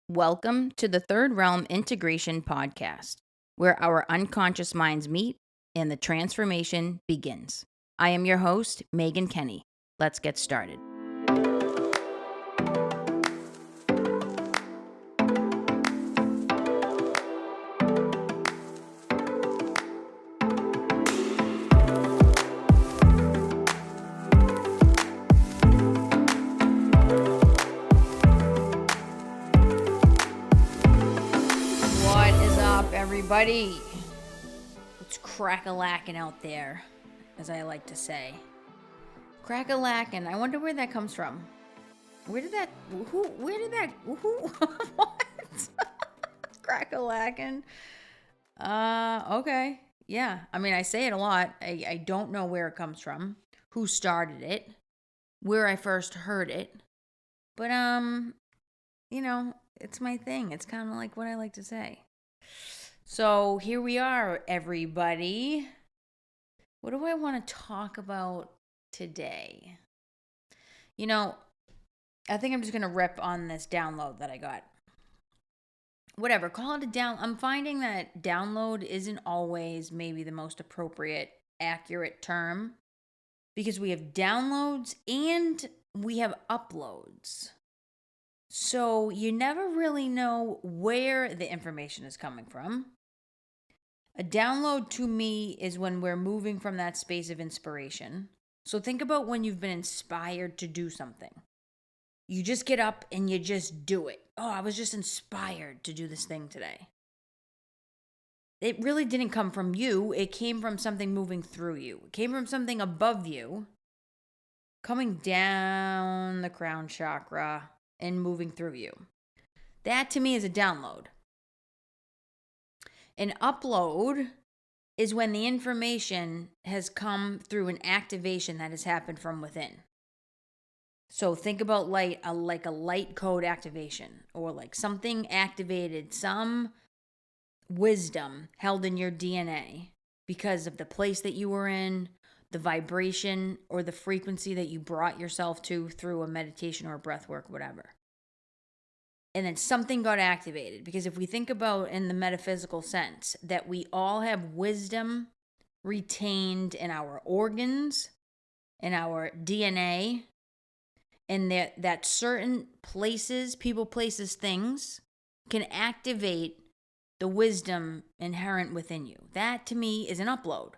Welcome to the Third Realm Integration Podcast, where our unconscious minds meet and the transformation begins. I am your host, Maegan Kenny. Let's get started. What is up, everybody? It's crack-a-lackin' out there, as I like to say. Crack-a-lackin'. I wonder where that comes from. Where did that, what? Crack-a-lackin'. Okay. Yeah. I mean, I say it a lot. I don't know where it comes from, who started it, where I first heard it. But, it's my thing. It's kind of like what I like to say. So here we are, everybody. What do I want to talk about today? I think I'm just going to rip on this download that I got. Whatever, call it a down. I'm finding that download isn't always maybe the most appropriate, accurate term because we have downloads and we have uploads. So you never really know where the information is coming from. A download to me is when we're moving from that space of inspiration. So think about when you've been inspired to do something. You just get up and you just do it. Oh, I was just inspired to do this thing today. It really didn't come from you. It came from something moving through you. It came from something above you, coming down the crown chakra and moving through you. That to me is a download. An upload is when the information has come through an activation that has happened from within. So think about like a light code activation, or like something activated, some wisdom held in your DNA because of the place that you were in, the vibration or the frequency that you brought yourself to through a meditation or a breath work, whatever. And then something got activated. Because if we think about in the metaphysical sense that we all have wisdom retained in our organs, in our DNA, and that certain places, people, places, things can activate the wisdom inherent within you. That to me is an upload.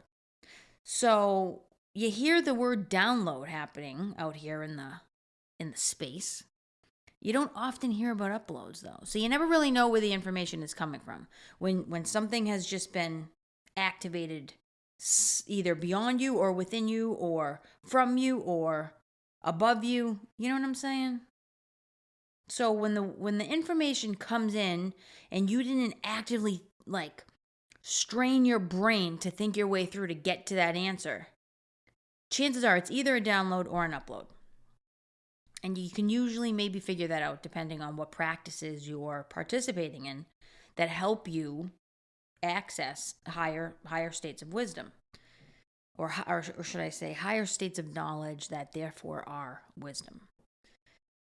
So you hear the word download happening out here in the space. You don't often hear about uploads though. So you never really know where the information is coming from. When something has just been activated either beyond you or within you or from you or above you, you know what I'm saying? So when the information comes in and you didn't actively like strain your brain to think your way through to get to that answer, chances are it's either a download or an upload. And you can usually maybe figure that out depending on what practices you're participating in that help you access higher states of wisdom. Or should I say higher states of knowledge that therefore are wisdom.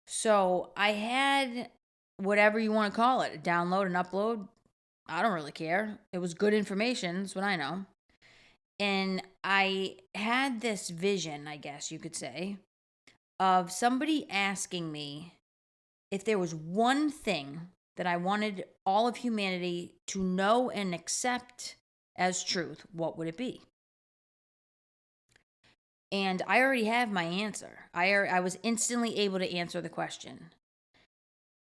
So I had whatever you want to call it, a download, an upload. I don't really care. It was good information. That's what I know. And I had this vision, I guess you could say, of somebody asking me if there was one thing that I wanted all of humanity to know and accept as truth, what would it be? And I already have my answer. I was instantly able to answer the question.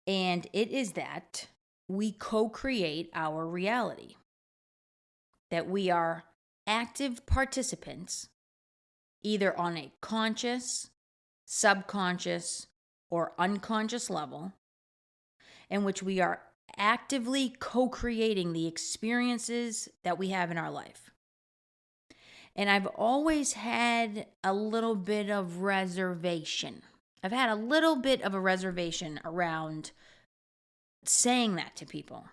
And it is that we co-create our reality. That we are active participants, either on a conscious, subconscious, or unconscious level, in which we are actively co-creating the experiences that we have in our life. And I've always had a little bit of reservation. I've had a little bit of a reservation around saying that to people.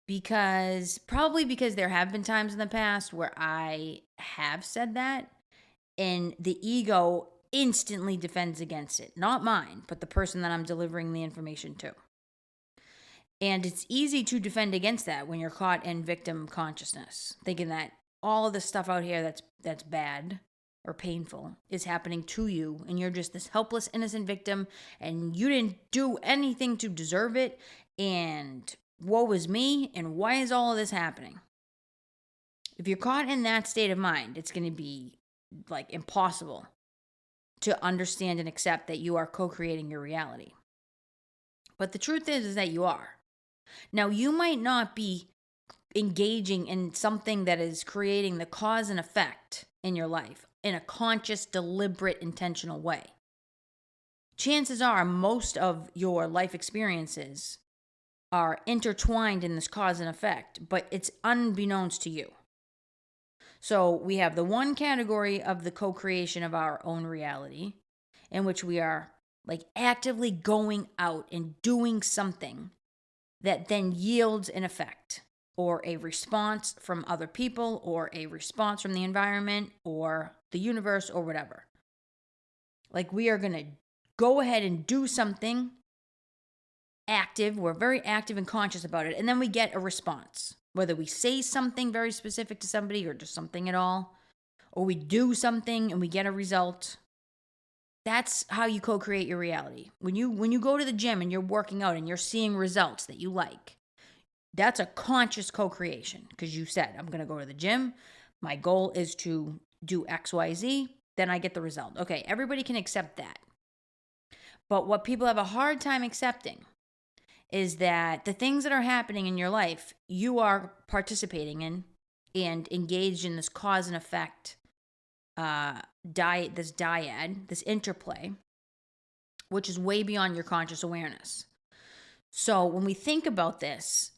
Because there have been times in the past where I have said that and the ego instantly defends against it. Not mine, but the person that I'm delivering the information to. And it's easy to defend against that when you're caught in victim consciousness, thinking that all of the stuff out here that's bad or painful is happening to you, and you're just this helpless, innocent victim, and you didn't do anything to deserve it, and woe is me, and why is all of this happening? If you're caught in that state of mind, it's going to be like impossible to understand and accept that you are co-creating your reality. But the truth is that you are. Now, you might not be engaging in something that is creating the cause and effect in your life in a conscious, deliberate, intentional way. Chances are most of your life experiences are intertwined in this cause and effect, but it's unbeknownst to you. So we have the one category of the co-creation of our own reality, in which we are like actively going out and doing something that then yields an effect or a response from other people or a response from the environment or the universe or whatever. Like we are going to go ahead and do something active. We're very active and conscious about it. And then we get a response, whether we say something very specific to somebody or just something at all, or we do something and we get a result. That's how you co-create your reality. When you go to the gym and you're working out and you're seeing results that you like, that's a conscious co-creation because you said, I'm going to go to the gym. My goal is to do X, Y, Z. Then I get the result. Okay, everybody can accept that. But what people have a hard time accepting is that the things that are happening in your life, you are participating in and engaged in this cause and effect this dyad, this interplay, which is way beyond your conscious awareness. So when we think about this,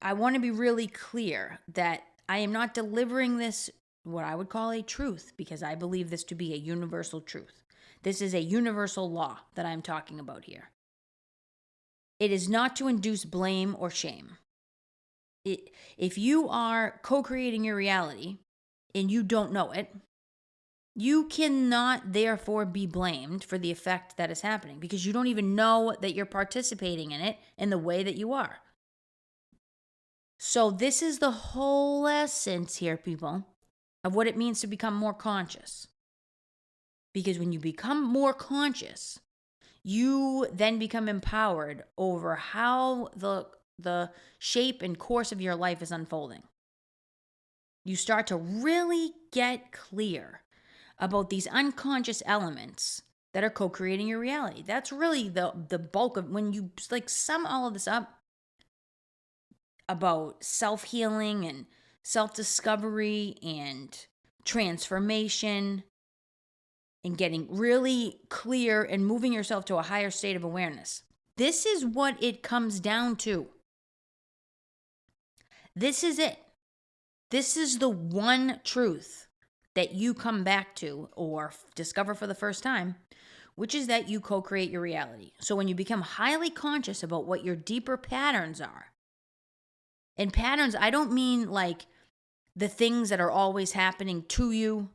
I want to be really clear that I am not delivering this, what I would call a truth, because I believe this to be a universal truth. This is a universal law that I'm talking about here. It is not to induce blame or shame. If you are co-creating your reality and you don't know it, you cannot therefore be blamed for the effect that is happening because you don't even know that you're participating in it in the way that you are. So this is the whole essence here, people, of what it means to become more conscious. Because when you become more conscious, you then become empowered over how the shape and course of your life is unfolding. You start to really get clear about these unconscious elements that are co-creating your reality. That's really the bulk of when you like sum all of this up about self-healing and self-discovery and transformation and getting really clear and moving yourself to a higher state of awareness. This is what it comes down to. This is it. This is the one truth that you come back to or discover for the first time, which is that you co-create your reality. So when you become highly conscious about what your deeper patterns are, and patterns, I don't mean like the things that are always happening to you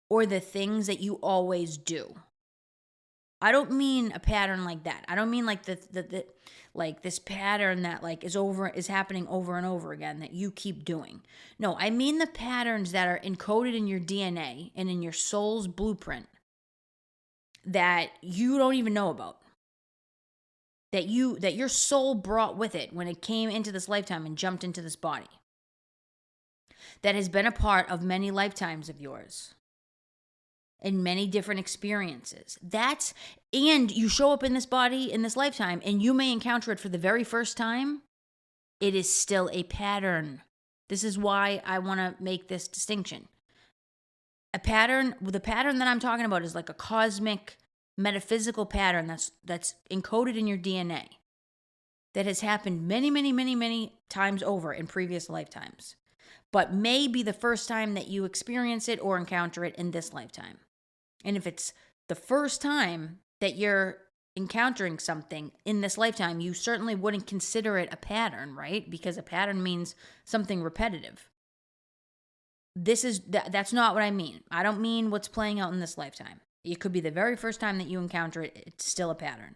or the things that you always do. I don't mean a pattern like that. I don't mean like the like this pattern that like is happening over and over again that you keep doing. No, I mean the patterns that are encoded in your DNA and in your soul's blueprint that you don't even know about. That your soul brought with it when it came into this lifetime and jumped into this body. That has been a part of many lifetimes of yours. In many different experiences. And you show up in this body in this lifetime and you may encounter it for the very first time. It is still a pattern. This is why I want to make this distinction. The pattern that I'm talking about is like a cosmic metaphysical pattern that's encoded in your DNA that has happened many, many, many, many times over in previous lifetimes, but may be the first time that you experience it or encounter it in this lifetime. And if it's the first time that you're encountering something in this lifetime, you certainly wouldn't consider it a pattern, right? Because a pattern means something repetitive. That's not what I mean. I don't mean what's playing out in this lifetime. It could be the very first time that you encounter it, it's still a pattern.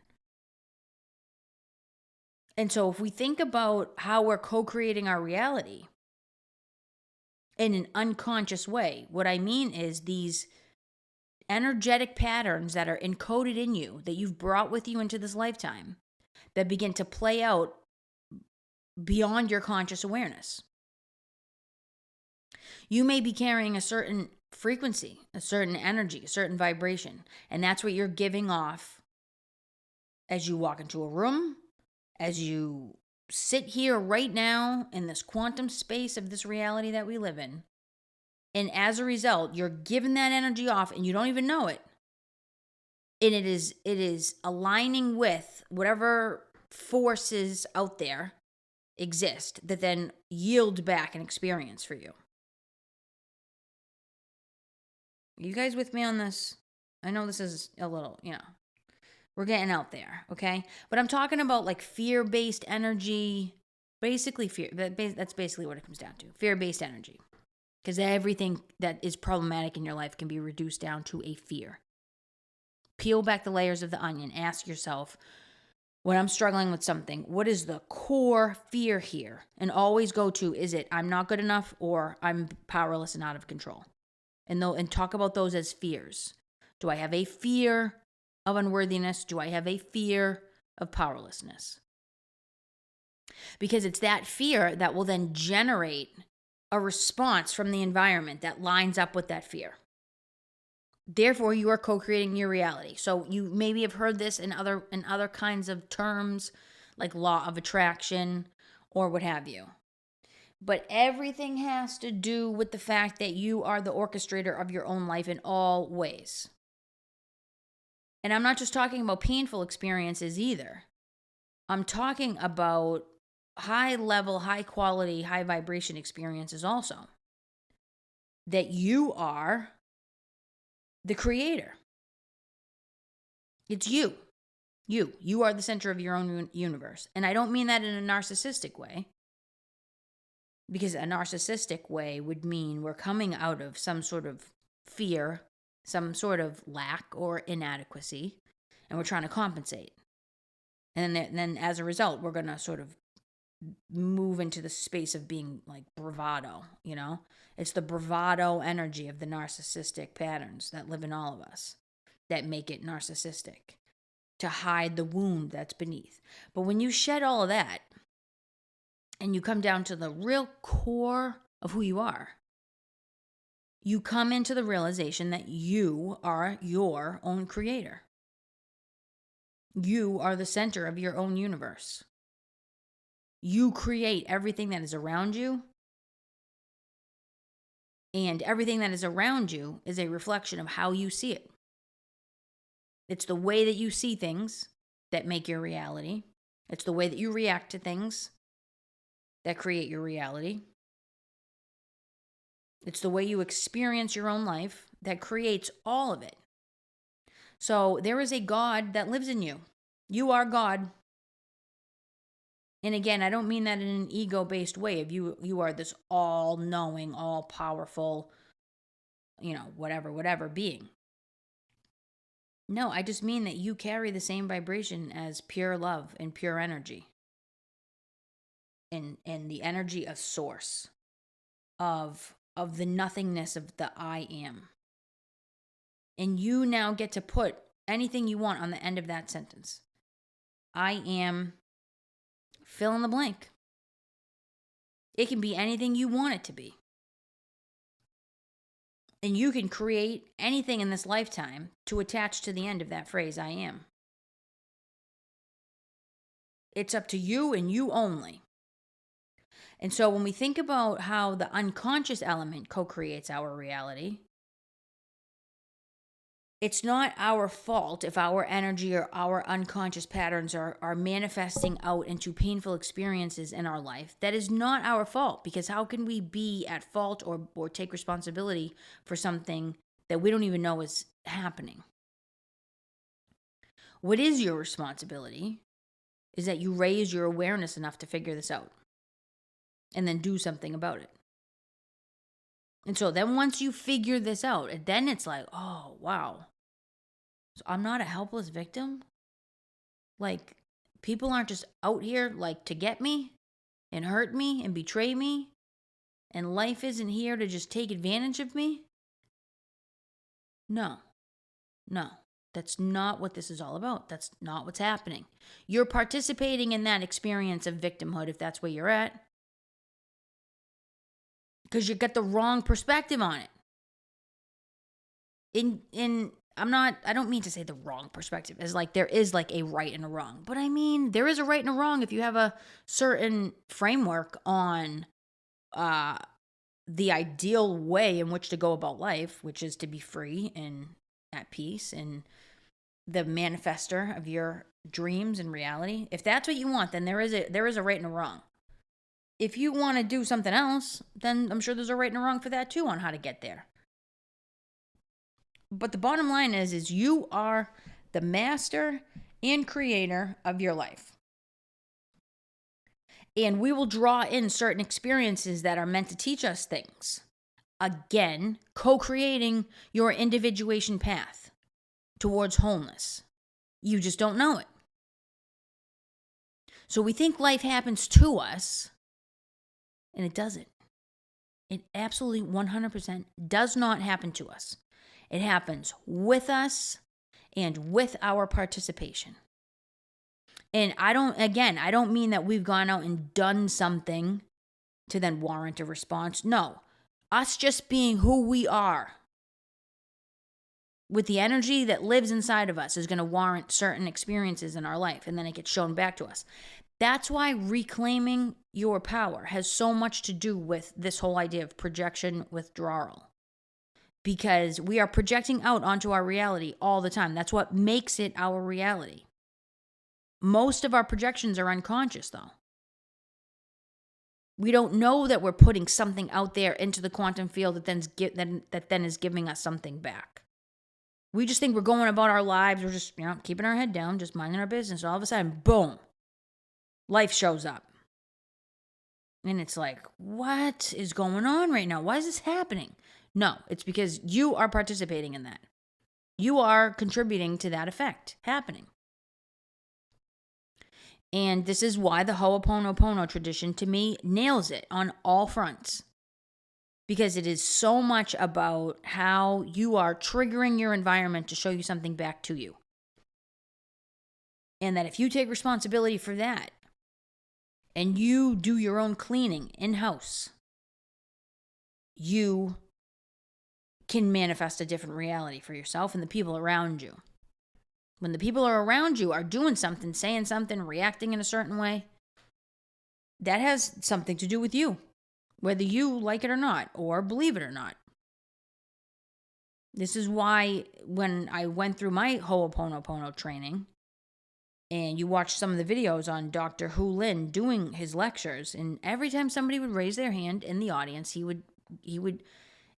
And so if we think about how we're co-creating our reality in an unconscious way, what I mean is these energetic patterns that are encoded in you that you've brought with you into this lifetime that begin to play out beyond your conscious awareness. You may be carrying a certain frequency, a certain energy, a certain vibration, and that's what you're giving off as you walk into a room, as you sit here right now in this quantum space of this reality that we live in. And as a result, you're giving that energy off and you don't even know it. And it is aligning with whatever forces out there exist that then yield back an experience for you. Are you guys with me on this? I know this is a little, we're getting out there, okay? But I'm talking about like fear-based energy, basically fear. That's basically what it comes down to, fear-based energy. Because everything that is problematic in your life can be reduced down to a fear. Peel back the layers of the onion. Ask yourself, when I'm struggling with something, what is the core fear here? And always go to, is it I'm not good enough or I'm powerless and out of control? And talk about those as fears. Do I have a fear of unworthiness? Do I have a fear of powerlessness? Because it's that fear that will then generate a response from the environment that lines up with that fear. Therefore, you are co-creating your reality. So you maybe have heard this in other kinds of terms, like law of attraction or what have you. But everything has to do with the fact that you are the orchestrator of your own life in all ways. And I'm not just talking about painful experiences either. I'm talking about high level, high quality, high vibration experiences also. That you are the creator. It's you. You are the center of your own universe. And I don't mean that in a narcissistic way. Because a narcissistic way would mean we're coming out of some sort of fear, some sort of lack or inadequacy, and we're trying to compensate. And then as a result, we're going to sort of move into the space of being like bravado, It's the bravado energy of the narcissistic patterns that live in all of us that make it narcissistic, to hide the wound that's beneath. But when you shed all of that, and you come down to the real core of who you are, you come into the realization that you are your own creator. You are the center of your own universe. You create everything that is around you. And everything that is around you is a reflection of how you see it. It's the way that you see things that make your reality. It's the way that you react to things that create your reality. It's the way you experience your own life that creates all of it. So there is a God that lives in you. You are God. And again, I don't mean that in an ego-based way. If you are this all-knowing, all-powerful, whatever being. No, I just mean that you carry the same vibration as pure love and pure energy. And the energy of source, of the nothingness of the I am. And you now get to put anything you want on the end of that sentence. I am, fill in the blank. It can be anything you want it to be. And you can create anything in this lifetime to attach to the end of that phrase, I am. It's up to you and you only. And so when we think about how the unconscious element co-creates our reality, it's not our fault if our energy or our unconscious patterns are manifesting out into painful experiences in our life. That is not our fault, because how can we be at fault or take responsibility for something that we don't even know is happening? What is your responsibility is that you raise your awareness enough to figure this out and then do something about it. And so then once you figure this out, then it's like, oh, wow. So I'm not a helpless victim? Like, People aren't just out here like to get me and hurt me and betray me. And life isn't here to just take advantage of me. No, no. That's not what this is all about. That's not what's happening. You're participating in that experience of victimhood if that's where you're at. Because you got the wrong perspective on it. I don't mean to say the wrong perspective as like there is like a right and a wrong, but I mean there is a right and a wrong if you have a certain framework on the ideal way in which to go about life, which is to be free and at peace and the manifester of your dreams and reality. If that's what you want, then there is a right and a wrong. If you want to do something else, then I'm sure there's a right and a wrong for that too on how to get there. But the bottom line is you are the master and creator of your life. And we will draw in certain experiences that are meant to teach us things. Again, co-creating your individuation path towards wholeness. You just don't know it. So we think life happens to us, and it doesn't. It absolutely 100% does not happen to us. It happens with us and with our participation. And I don't mean that we've gone out and done something to then warrant a response. No, us just being who we are with the energy that lives inside of us is going to warrant certain experiences in our life, and then it gets shown back to us. That's why reclaiming your power has so much to do with this whole idea of projection withdrawal. Because we are projecting out onto our reality all the time. That's what makes it our reality. Most of our projections are unconscious, though. We don't know that we're putting something out there into the quantum field that then is giving us something back. We just think we're going about our lives. We're just, keeping our head down, just minding our business. All of a sudden, boom, life shows up. And it's like, what is going on right now? Why is this happening? No, it's because you are participating in that. You are contributing to that effect happening. And this is why the Ho'oponopono tradition, to me, nails it on all fronts. Because it is so much about how you are triggering your environment to show you something back to you. And that if you take responsibility for that, and you do your own cleaning in-house, you can manifest a different reality for yourself and the people around you. When the people around you are doing something, saying something, reacting in a certain way, that has something to do with you, whether you like it or not, or believe it or not. This is why when I went through my Ho'oponopono training, and you watch some of the videos on Dr. Hu Lin doing his lectures, and every time somebody would raise their hand in the audience, he would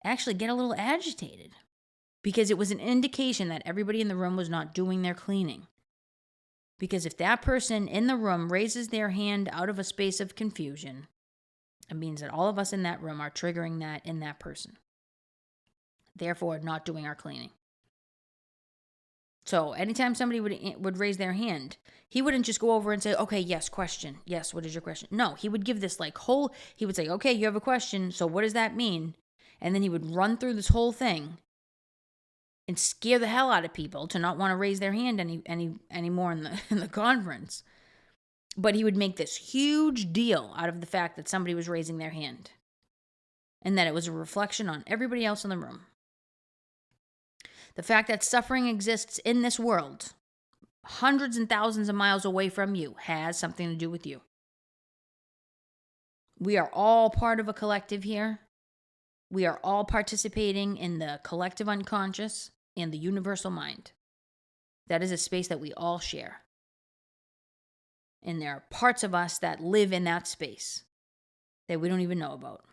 actually get a little agitated because it was an indication that everybody in the room was not doing their cleaning. Because if that person in the room raises their hand out of a space of confusion, it means that all of us in that room are triggering that in that person. Therefore, not doing our cleaning. So anytime somebody would raise their hand, he wouldn't just go over and say, okay, yes, question. Yes, what is your question? No, he would give this he would say, okay, you have a question. So what does that mean? And then he would run through this whole thing and scare the hell out of people to not want to raise their hand anymore in the conference. But he would make this huge deal out of the fact that somebody was raising their hand and that it was a reflection on everybody else in the room. The fact that suffering exists in this world, hundreds and thousands of miles away from you, has something to do with you. We are all part of a collective here. We are all participating in the collective unconscious and the universal mind. That is a space that we all share. And there are parts of us that live in that space that we don't even know about.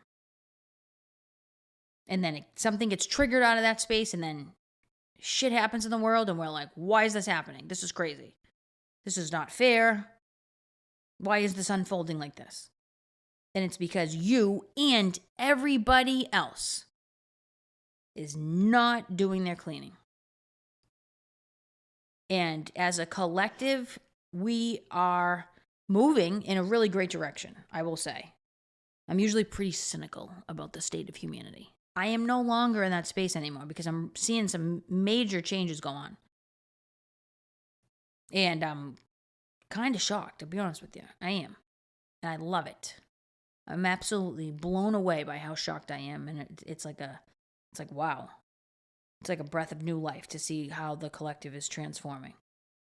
And then something gets triggered out of that space, and then shit happens in the world, and we're like, why is this happening? This is crazy. This is not fair. Why is this unfolding like this? And it's because you and everybody else is not doing their cleaning. And as a collective, we are moving in a really great direction, I will say. I'm usually pretty cynical about the state of humanity. I am no longer in that space anymore because I'm seeing some major changes go on. And I'm kind of shocked, to be honest with you. I am. And I love it. I'm absolutely blown away by how shocked I am. And it's like wow. It's like a breath of new life to see how the collective is transforming.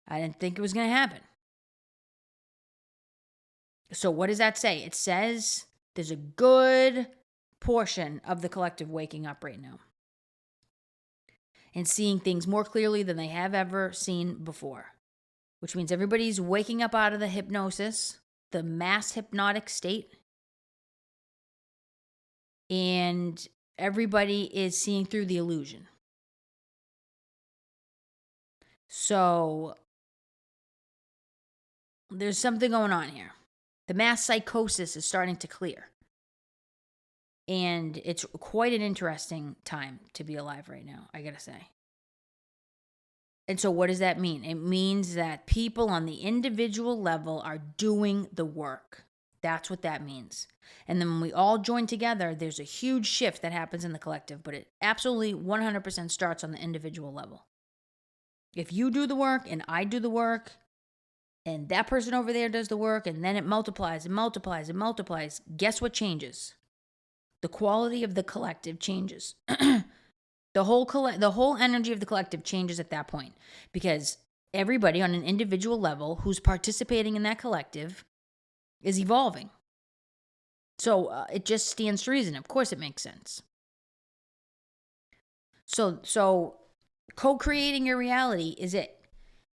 I didn't think it was going to happen. So what does that say? It says there's a good portion of the collective waking up right now and seeing things more clearly than they have ever seen before, which means everybody's waking up out of the hypnosis, the mass hypnotic state, and everybody is seeing through the illusion. So there's something going on here. The mass psychosis is starting to clear. And it's quite an interesting time to be alive right now, I gotta say. And so what does that mean? It means that people on the individual level are doing the work. That's what that means. And then when we all join together, there's a huge shift that happens in the collective, but it absolutely 100% starts on the individual level. If you do the work and I do the work, and that person over there does the work, and then it multiplies and multiplies and multiplies, guess what changes? The quality of the collective changes. The whole energy of the collective changes at that point because everybody on an individual level who's participating in that collective is evolving. So it just stands to reason. Of course, it makes sense. So co-creating your reality is it.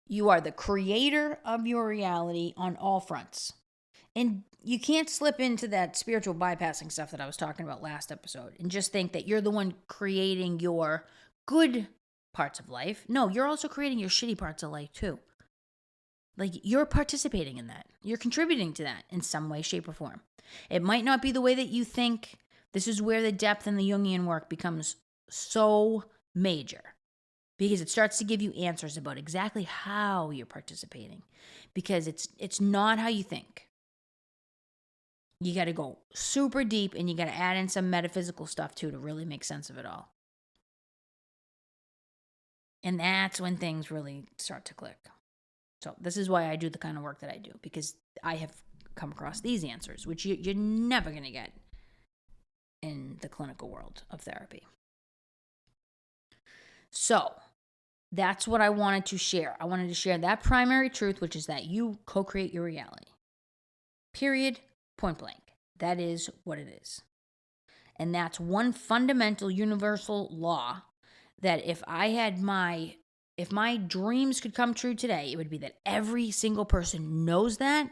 You are the creator of your reality on all fronts. And you can't slip into that spiritual bypassing stuff that I was talking about last episode and just think that you're the one creating your good parts of life. No, you're also creating your shitty parts of life too. Like you're participating in that. You're contributing to that in some way, shape, or form. It might not be the way that you think. This is where the depth in the Jungian work becomes so major because it starts to give you answers about exactly how you're participating because it's not how you think. You got to go super deep and you got to add in some metaphysical stuff too to really make sense of it all. And that's when things really start to click. So this is why I do the kind of work that I do because I have come across these answers, which you're never going to get in the clinical world of therapy. So that's what I wanted to share. I wanted to share that primary truth, which is that you co-create your reality. Period. Point blank. That is what it is. And that's one fundamental universal law that if my dreams could come true today, it would be that every single person knows that,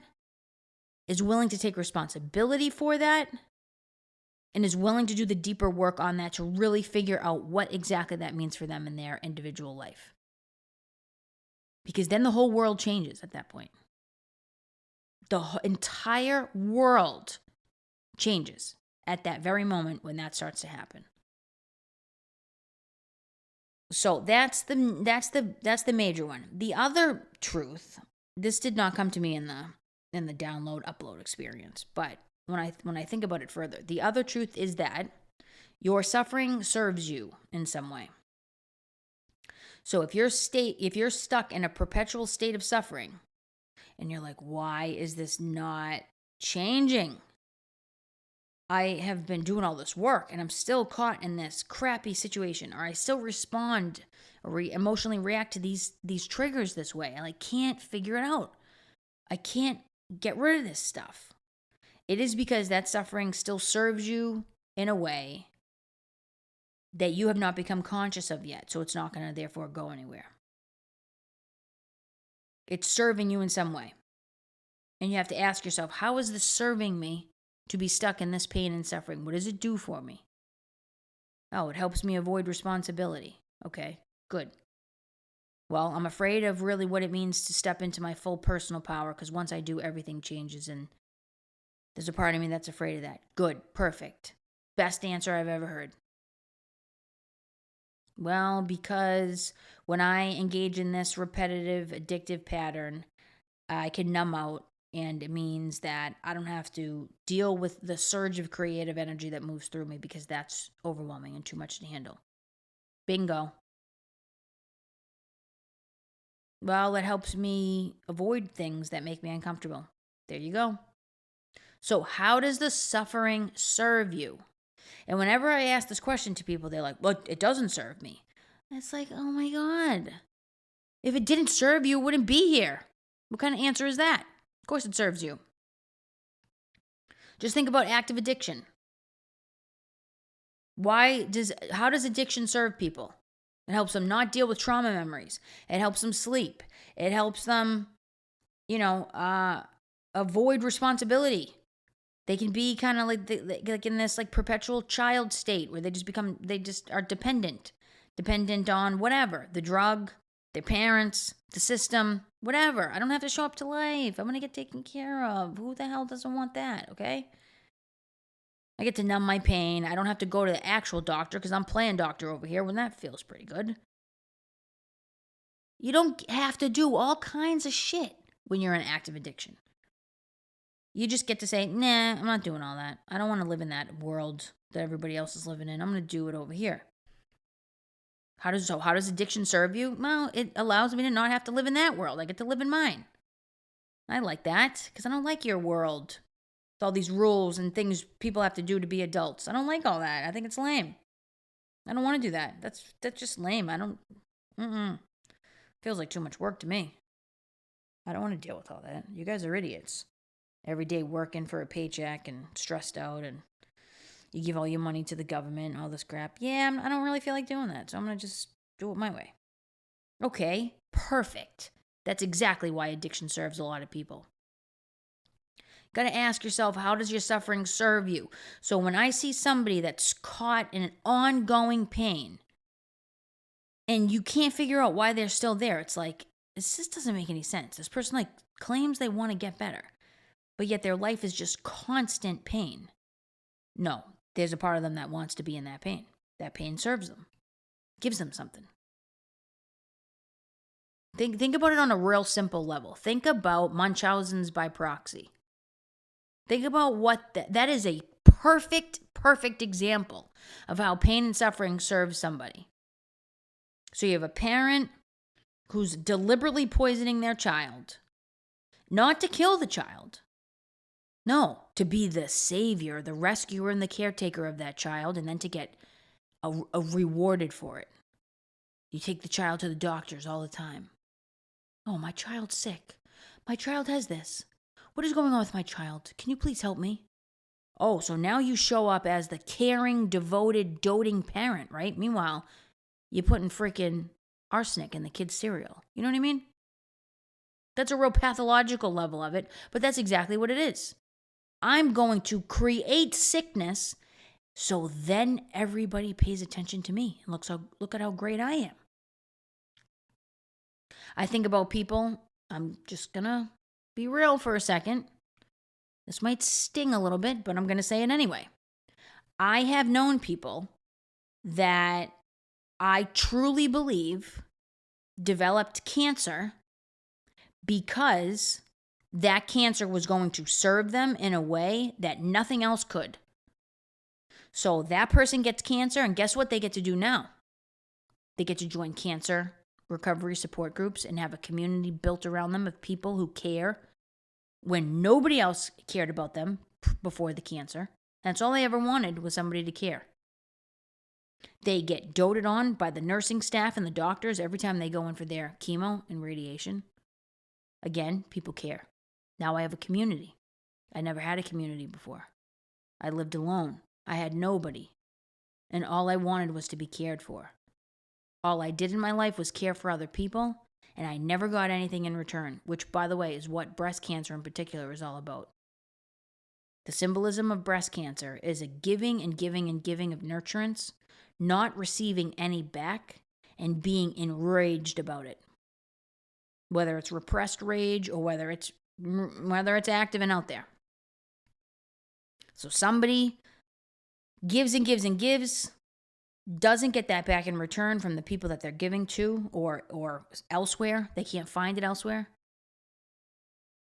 is willing to take responsibility for that, and is willing to do the deeper work on that to really figure out what exactly that means for them in their individual life. Because then the whole world changes at that point. The entire world changes at that very moment when that starts to happen. So that's the major one. The other truth, this did not come to me in the download upload experience, but when I think about it further, the other truth is that your suffering serves you in some way. So if you're stuck in a perpetual state of suffering, and you're like, why is this not changing? I have been doing all this work and I'm still caught in this crappy situation, or I still respond or emotionally react to these triggers this way, and I can't figure it out. I can't get rid of this stuff. It is because that suffering still serves you in a way that you have not become conscious of yet, so it's not going to therefore go anywhere. It's serving you in some way. And you have to ask yourself, how is this serving me to be stuck in this pain and suffering? What does it do for me? Oh, it helps me avoid responsibility. Okay, good. Well, I'm afraid of really what it means to step into my full personal power, because once I do, everything changes, and there's a part of me that's afraid of that. Good, perfect. Best answer I've ever heard. Well, because when I engage in this repetitive, addictive pattern, I can numb out, and it means that I don't have to deal with the surge of creative energy that moves through me because that's overwhelming and too much to handle. Bingo. Well, it helps me avoid things that make me uncomfortable. There you go. So, how does the suffering serve you? And whenever I ask this question to people, they're like, well, it doesn't serve me. And it's like, oh my God. If it didn't serve you, it wouldn't be here. What kind of answer is that? Of course it serves you. Just think about active addiction. How does addiction serve people? It helps them not deal with trauma memories. It helps them sleep. It helps them, avoid responsibility. They can be kind of like in this like perpetual child state where they just are dependent on whatever, the drug, their parents, the system, whatever. I don't have to show up to life. I'm going to get taken care of. Who the hell doesn't want that? Okay. I get to numb my pain. I don't have to go to the actual doctor because I'm playing doctor over here when that feels pretty good. You don't have to do all kinds of shit when you're in active addiction. You just get to say, nah, I'm not doing all that. I don't want to live in that world that everybody else is living in. I'm going to do it over here. How does addiction serve you? Well, it allows me to not have to live in that world. I get to live in mine. I like that because I don't like your world. With all these rules and things people have to do to be adults. I don't like all that. I think it's lame. I don't want to do that. That's just lame. Feels like too much work to me. I don't want to deal with all that. You guys are idiots. Every day working for a paycheck and stressed out, and you give all your money to the government, all this crap. Yeah, I don't really feel like doing that, so I'm going to just do it my way. Okay, perfect. That's exactly why addiction serves a lot of people. Got to ask yourself, how does your suffering serve you? So when I see somebody that's caught in an ongoing pain and you can't figure out why they're still there, it's like, this just doesn't make any sense. This person claims they want to get better, but yet their life is just constant pain. No, there's a part of them that wants to be in that pain. That pain serves them, gives them something. Think about it on a real simple level. Think about Munchausen's by proxy. Think about what that is a perfect example of how pain and suffering serves somebody. So you have a parent who's deliberately poisoning their child, not to kill the child. No, to be the savior, the rescuer, and the caretaker of that child, and then to get rewarded for it. You take the child to the doctors all the time. Oh, my child's sick. My child has this. What is going on with my child? Can you please help me? Oh, so now you show up as the caring, devoted, doting parent, right? Meanwhile, you're putting freaking arsenic in the kid's cereal. You know what I mean? That's a real pathological level of it, but that's exactly what it is. I'm going to create sickness so then everybody pays attention to me and look at how great I am. I think about people, I'm just going to be real for a second. This might sting a little bit, but I'm going to say it anyway. I have known people that I truly believe developed cancer because that cancer was going to serve them in a way that nothing else could. So that person gets cancer, and guess what they get to do now? They get to join cancer recovery support groups and have a community built around them of people who care when nobody else cared about them before the cancer. That's all they ever wanted, was somebody to care. They get doted on by the nursing staff and the doctors every time they go in for their chemo and radiation. Again, people care. Now I have a community. I never had a community before. I lived alone. I had nobody. And all I wanted was to be cared for. All I did in my life was care for other people, and I never got anything in return, which, by the way, is what breast cancer in particular is all about. The symbolism of breast cancer is a giving and giving and giving of nurturance, not receiving any back, and being enraged about it. Whether it's repressed rage or whether it's active and out there. So somebody gives and gives and gives, doesn't get that back in return from the people that they're giving to or elsewhere. They can't find it elsewhere.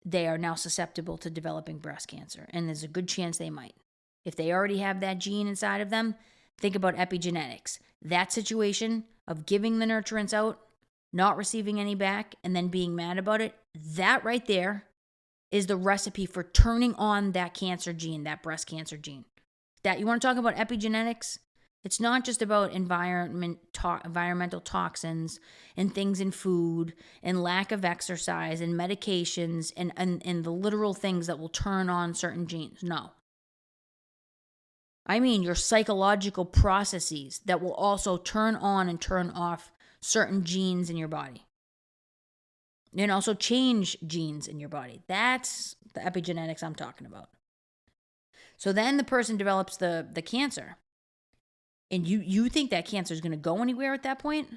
they are now susceptible to developing breast cancer. And there's a good chance they might. If they already have that gene inside of them, think about epigenetics. That situation of giving the nurturants out, not receiving any back, and then being mad about it, that right there is the recipe for turning on that cancer gene, that breast cancer gene. That you want to talk about epigenetics? It's not just about environmental toxins and things in food and lack of exercise and medications and the literal things that will turn on certain genes. No. I mean your psychological processes that will also turn on and turn off certain genes in your body. And also change genes in your body. That's the epigenetics I'm talking about. So then the person develops the cancer. And you think that cancer is going to go anywhere at that point?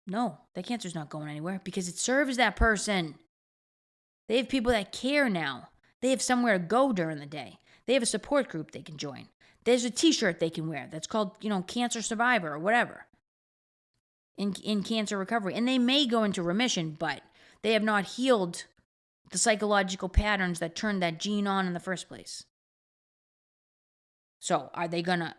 No, that cancer is not going anywhere because it serves that person. They have people that care now. They have somewhere to go during the day. They have a support group they can join. There's a t-shirt they can wear that's called, Cancer Survivor or whatever in cancer recovery. And they may go into remission, but they have not healed the psychological patterns that turned that gene on in the first place. So are they gonna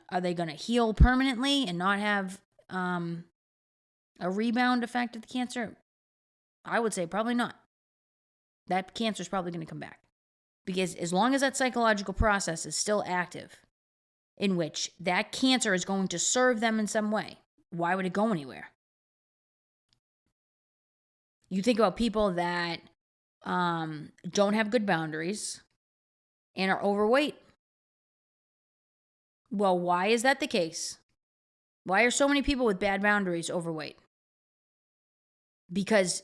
heal permanently and not have a rebound effect of the cancer? I would say probably not. That cancer is probably going to come back. Because as long as that psychological process is still active, in which that cancer is going to serve them in some way, why would it go anywhere? You think about people that don't have good boundaries and are overweight. Well, why is that the case? Why are so many people with bad boundaries overweight? Because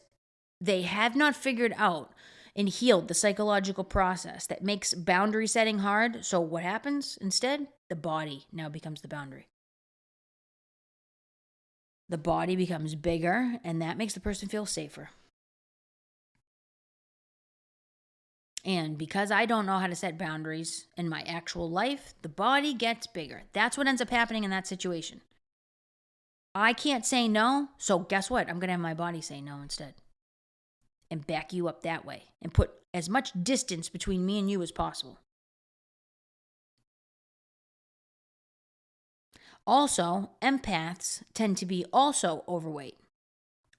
they have not figured out and healed the psychological process that makes boundary setting hard. So what happens instead? The body now becomes the boundary. The body becomes bigger, and that makes the person feel safer. And because I don't know how to set boundaries in my actual life, the body gets bigger. That's what ends up happening in that situation. I can't say no, so guess what? I'm going to have my body say no instead. And back you up that way. And put as much distance between me and you as possible. Also, empaths tend to be also overweight.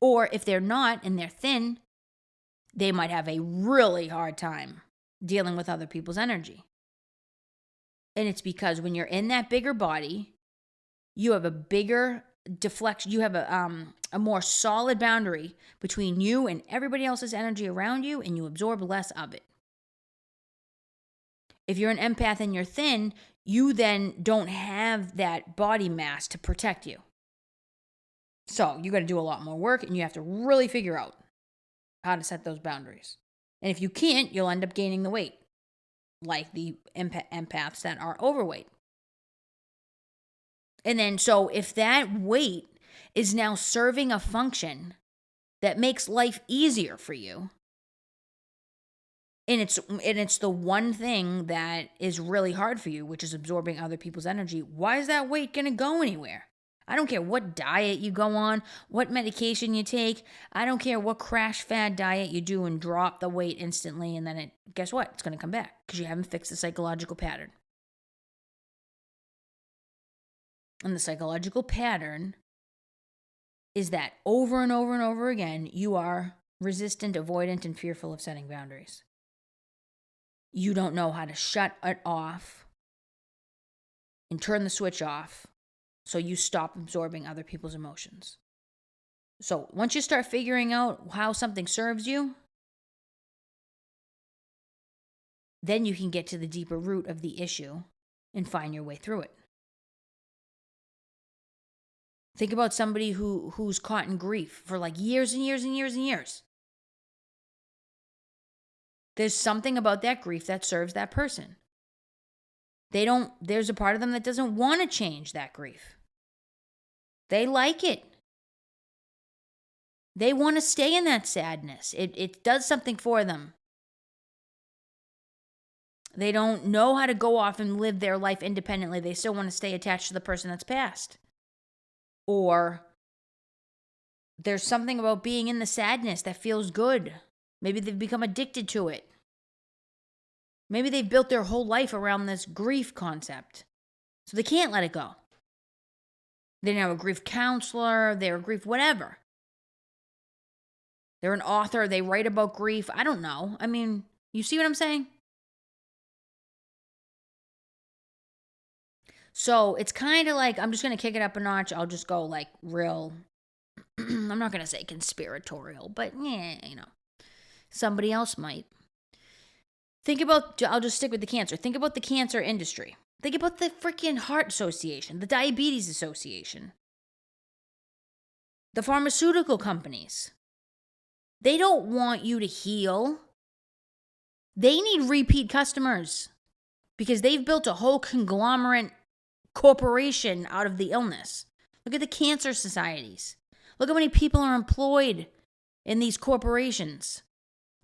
Or if they're not and they're thin, they might have a really hard time dealing with other people's energy. And it's because when you're in that bigger body, you have a bigger deflection, you have a more solid boundary between you and everybody else's energy around you, and you absorb less of it. If you're an empath and you're thin, you then don't have that body mass to protect you. So you got to do a lot more work, and you have to really figure out how to set those boundaries. And if you can't, you'll end up gaining the weight, like the empaths that are overweight. And then, so if that weight is now serving a function that makes life easier for you, and it's the one thing that is really hard for you, which is absorbing other people's energy, why is that weight going to go anywhere? I don't care what diet you go on, what medication you take. I don't care what crash fad diet you do and drop the weight instantly, and then guess what? It's going to come back because you haven't fixed the psychological pattern. And the psychological pattern is that over and over and over again, you are resistant, avoidant, and fearful of setting boundaries. You don't know how to shut it off and turn the switch off so you stop absorbing other people's emotions. So once you start figuring out how something serves you, then you can get to the deeper root of the issue and find your way through it. Think about somebody who's caught in grief for like years and years and years and years. There's something about that grief that serves that person. There's a part of them that doesn't want to change that grief. They like it. They want to stay in that sadness. It does something for them. They don't know how to go off and live their life independently. They still want to stay attached to the person that's passed. Or there's something about being in the sadness that feels good. Maybe they've become addicted to it. Maybe they've built their whole life around this grief concept. So they can't let it go. They're now a grief counselor, they're a grief whatever. They're an author, they write about grief. I don't know. I mean, you see what I'm saying? So it's kind of like, I'm just going to kick it up a notch. I'll just go like real, I'm not going to say conspiratorial, but yeah, somebody else might. Think about, I'll just stick with the cancer. Think about the cancer industry. Think about the freaking Heart Association, the Diabetes Association, the pharmaceutical companies. They don't want you to heal. They need repeat customers because they've built a whole conglomerate corporation out of the illness. Look at the cancer societies. Look how many people are employed in these corporations.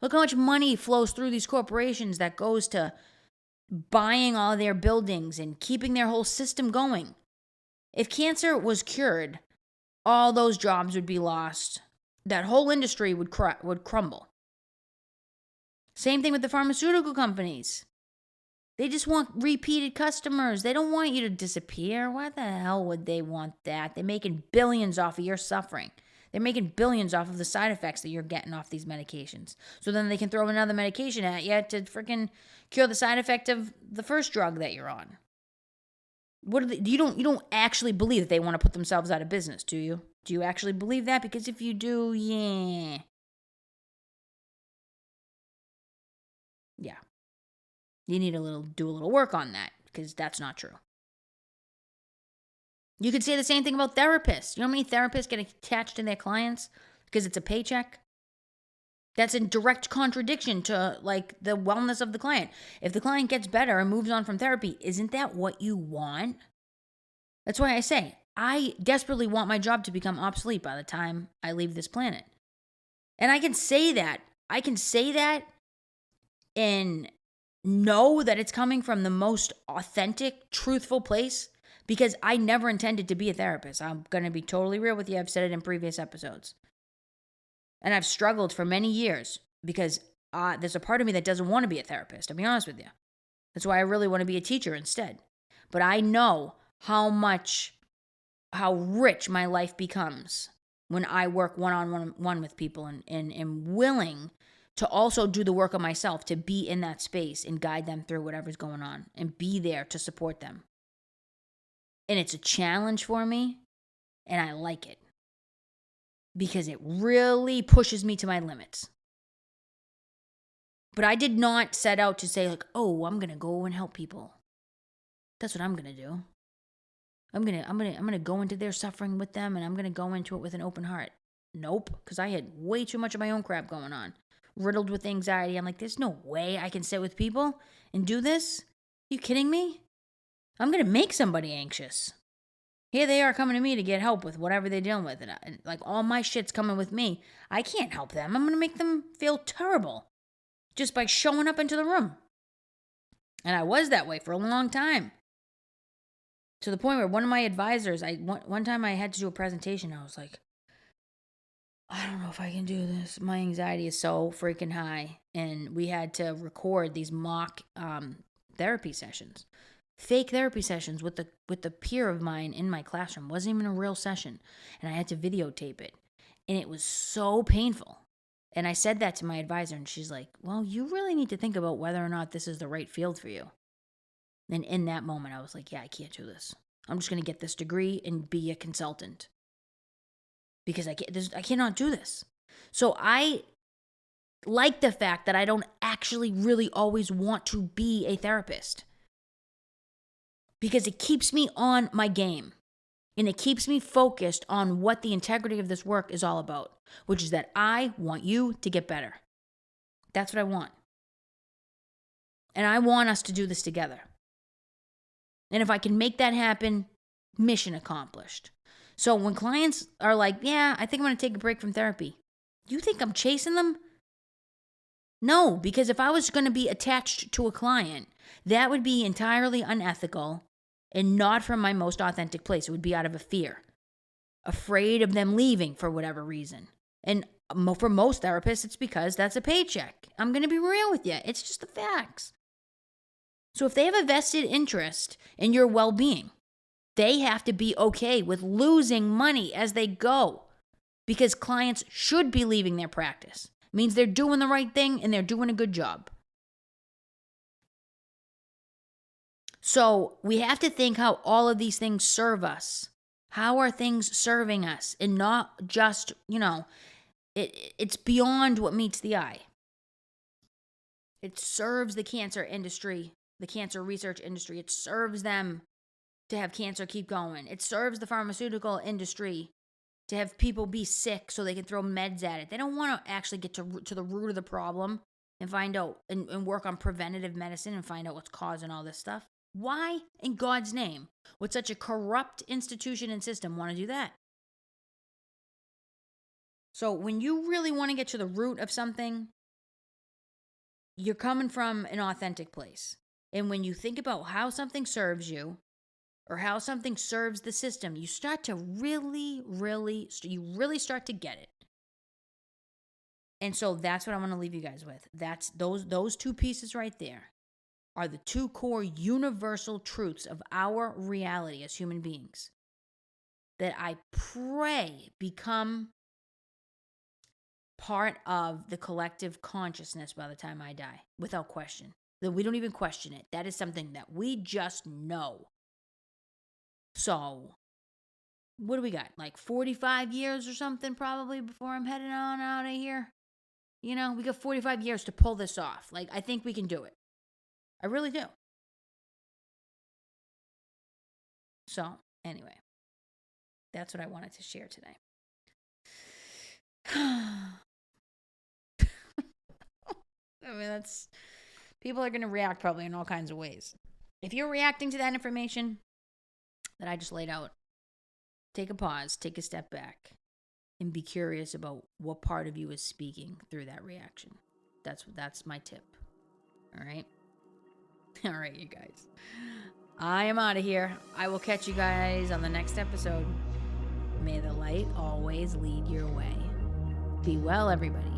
Look how much money flows through these corporations that goes to buying all their buildings and keeping their whole system going. If cancer was cured, all those jobs would be lost. That whole industry would crumble. Same thing with the pharmaceutical companies. They just want repeated customers. They don't want you to disappear. Why the hell would they want that? They're making billions off of your suffering. They're making billions off of the side effects that you're getting off these medications. So then they can throw another medication at you to freaking cure the side effect of the first drug that you're on. What are they, you don't actually believe that they want to put themselves out of business, do you? Do you actually believe that? Because if you do, yeah. You need do a little work on that because that's not true. You could say the same thing about therapists. You know how many therapists get attached to their clients because it's a paycheck? That's in direct contradiction to like the wellness of the client. If the client gets better and moves on from therapy, isn't that what you want? That's why I say I desperately want my job to become obsolete by the time I leave this planet. And I can say that. I can say that and know that it's coming from the most authentic, truthful place because I never intended to be a therapist. I'm going to be totally real with you. I've said it in previous episodes. And I've struggled for many years because there's a part of me that doesn't want to be a therapist, I'll be honest with you. That's why I really want to be a teacher instead. But I know how rich my life becomes when I work one-on-one with people and am willing to also do the work of myself, to be in that space and guide them through whatever's going on and be there to support them. And it's a challenge for me, and I like it because it really pushes me to my limits. But I did not set out to say like, oh, I'm going to go and help people. That's what I'm going to do. I'm going to go into their suffering with them, and I'm going to go into it with an open heart. Nope, because I had way too much of my own crap going on. Riddled with anxiety. I'm like, there's no way I can sit with people and do this. Are you kidding me? I'm going to make somebody anxious. Here they are coming to me to get help with whatever they're dealing with. And like all my shit's coming with me. I can't help them. I'm going to make them feel terrible just by showing up into the room. And I was that way for a long time. To the point where one of my advisors, one time I had to do a presentation. I was like, I don't know if I can do this. My anxiety is so freaking high. And we had to record these mock therapy sessions. Fake therapy sessions with the peer of mine in my classroom. Wasn't even a real session. And I had to videotape it. And it was so painful. And I said that to my advisor, and she's like, well, you really need to think about whether or not this is the right field for you. And in that moment, I was like, yeah, I can't do this. I'm just going to get this degree and be a consultant. Because I cannot do this. So I like the fact that I don't actually really always want to be a therapist. Because it keeps me on my game. And it keeps me focused on what the integrity of this work is all about. Which is that I want you to get better. That's what I want. And I want us to do this together. And if I can make that happen, mission accomplished. So when clients are like, yeah, I think I'm going to take a break from therapy. You think I'm chasing them? No, because if I was going to be attached to a client, that would be entirely unethical and not from my most authentic place. It would be out of a fear, afraid of them leaving for whatever reason. And For most therapists, it's because that's a paycheck. I'm going to be real with you. It's just the facts. So if they have a vested interest in your well-being, they have to be okay with losing money as they go, because clients should be leaving their practice. It means they're doing the right thing and they're doing a good job. So we have to think how all of these things serve us. How are things serving us? And not just, it's beyond what meets the eye. It serves the cancer industry, the cancer research industry. It serves them to have cancer keep going. It serves the pharmaceutical industry to have people be sick so they can throw meds at it. They don't want to actually get to the root of the problem and find out and work on preventative medicine and find out what's causing all this stuff. Why, in God's name, would such a corrupt institution and system want to do that? So when you really want to get to the root of something, you're coming from an authentic place. And when you think about how something serves you or how something serves the system, you start to really start to get it. And so that's what I want to leave you guys with. That's those two pieces right there are the two core universal truths of our reality as human beings that I pray become part of the collective consciousness by the time I die, without question. That we don't even question it. That is something that we just know. So, what do we got? Like 45 years or something probably before I'm heading on out of here? We got 45 years to pull this off. Like, I think we can do it. I really do. So, anyway, that's what I wanted to share today. People are going to react probably in all kinds of ways. If you're reacting to that information that I just laid out, take a pause, take a step back, and be curious about what part of you is speaking through that reaction. That's my tip. All right? All right, you guys. I am out of here. I will catch you guys on the next episode. May the light always lead your way. Be well, everybody.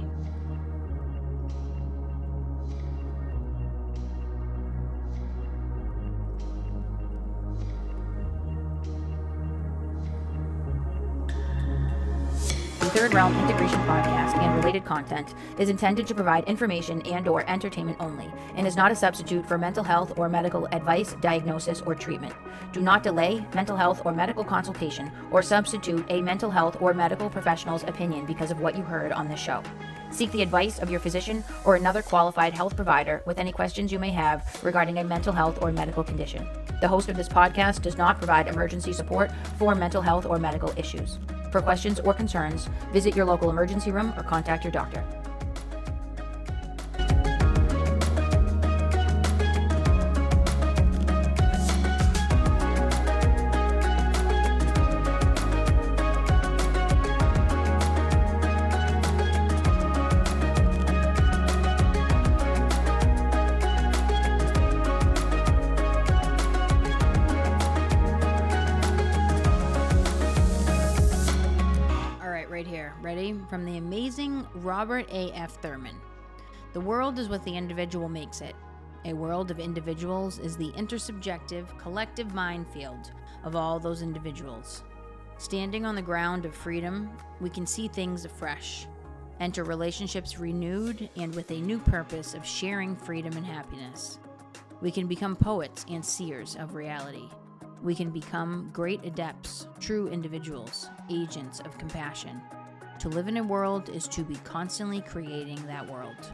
Third Realm Integration Podcast and related content is intended to provide information and/or entertainment only and is not a substitute for mental health or medical advice, diagnosis, or treatment. Do not delay mental health or medical consultation or substitute a mental health or medical professional's opinion because of what you heard on this show. Seek the advice of your physician or another qualified health provider with any questions you may have regarding a mental health or medical condition. The host of this podcast does not provide emergency support for mental health or medical issues. For questions or concerns, visit your local emergency room or contact your doctor. Ready? From the amazing Robert A.F. Thurman. The world is what the individual makes it. A world of individuals is the intersubjective, collective minefield of all those individuals. Standing on the ground of freedom, we can see things afresh, enter relationships renewed and with a new purpose of sharing freedom and happiness. We can become poets and seers of reality. We can become great adepts, true individuals, agents of compassion. To live in a world is to be constantly creating that world.